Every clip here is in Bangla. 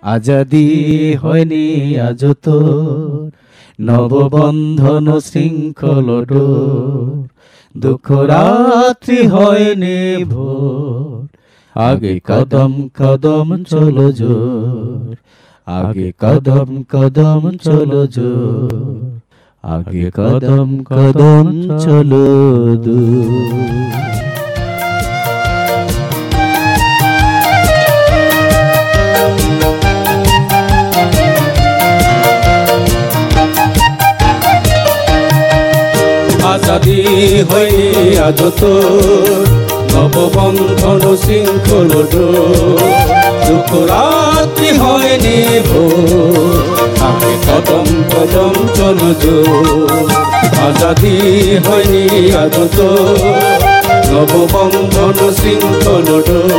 আজাদি হয়নি আজ তোর, নববন্ধন শৃঙ্খল ডোর, দুঃখ রাত্রি হয়নি ভোর, আগে কদম কদম চলো জোর, আগে কদম কদম চলো জোর, আগে কদম কদম চলো দূর। আজাদি হয়নি আজ তোর, নববন্ধন শৃঙ্খল ডোর, দুঃখ রাত্রি হয়নি ভোর, আগে কদম কদম চলো জোর। আজাদি হয়নি আজ তোর, নববন্ধন শৃঙ্খল ডোর,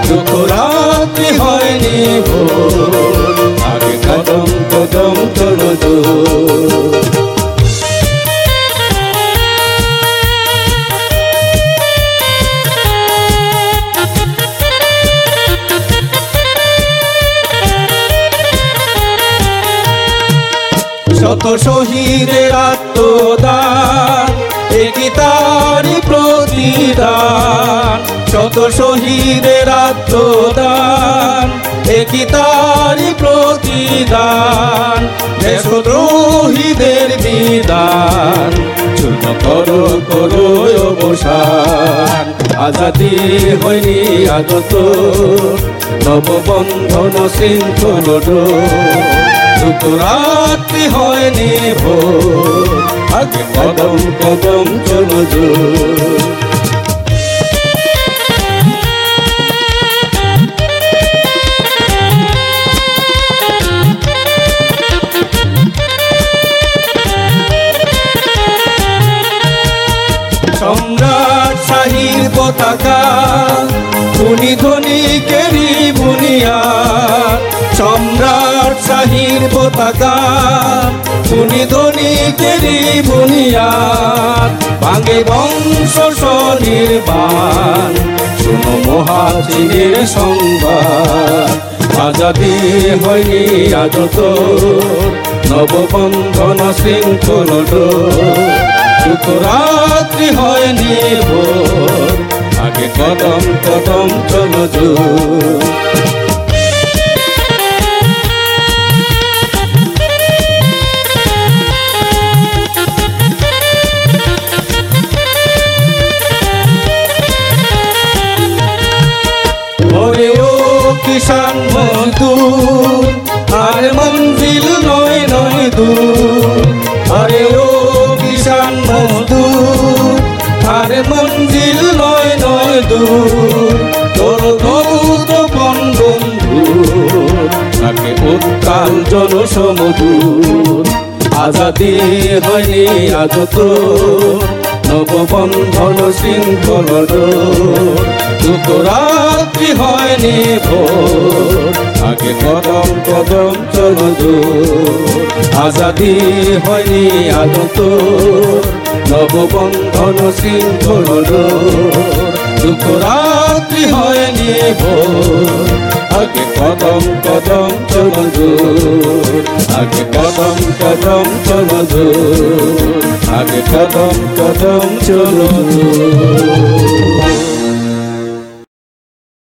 দুঃখ রাত্রি হয়নি ভোর, আগে কদম কদম চলো জোর। শত শহীদের আত্মদান, একি তারই প্রতিদান। শত শহীদের আত্মদান, একি তারই প্রতিদান। দেশদ্রোহীদের বিদান, চূর্ণ করো করো অবসান। আজাদি হয়নি আজ তোর, নববন্ধন শৃঙ্খল ডোর, দুঃখ রাত্রি হয়নি ভোর, আগে কদম কদম চলো জোর। সম্রাট শাহীর পতাকা, খুনি ধনিকেরই বুনিয়াদ। সম্রাট শাহীর পতাকা, খুনি ধনিকেরই বুনিয়াদ। ভাঙে বংশ স্বনির্বাণ, শোনো মহাচিরের সংবাদ। আজাদি হয়নি আজ তোর, নববন্ধন শৃঙ্খল ডোর, দুঃখ রাত্রি হয়নি ভোর, আগে কদম কদম চলো জোর। ওরে ও কিষান মজদুর, আর মঞ্জিল নয় নয় দূর। আরে ও কিষান মজদুর, আর মঞ্জিল নয় নয় দূর। তোর ধৌত বন্ধন ধূর, তাকে উত্তাল জনসমধুর। আজাদি হয়নি আজ তোর, নববন্ধন শৃঙ্খল ডোর, দুঃখ রাত্রি হয়নি ভোর, আগে কদম কদম চলো জোর। আজাদি হয়নি আজ তোর, নববন্ধন শৃঙ্খল ডোর, দুঃখ রাত্রি হয়নি ভোর, আগে কদম কদম চলো জোর, আগে কদম কদম চলো জোর, আগে কদম কদম চলো জোর।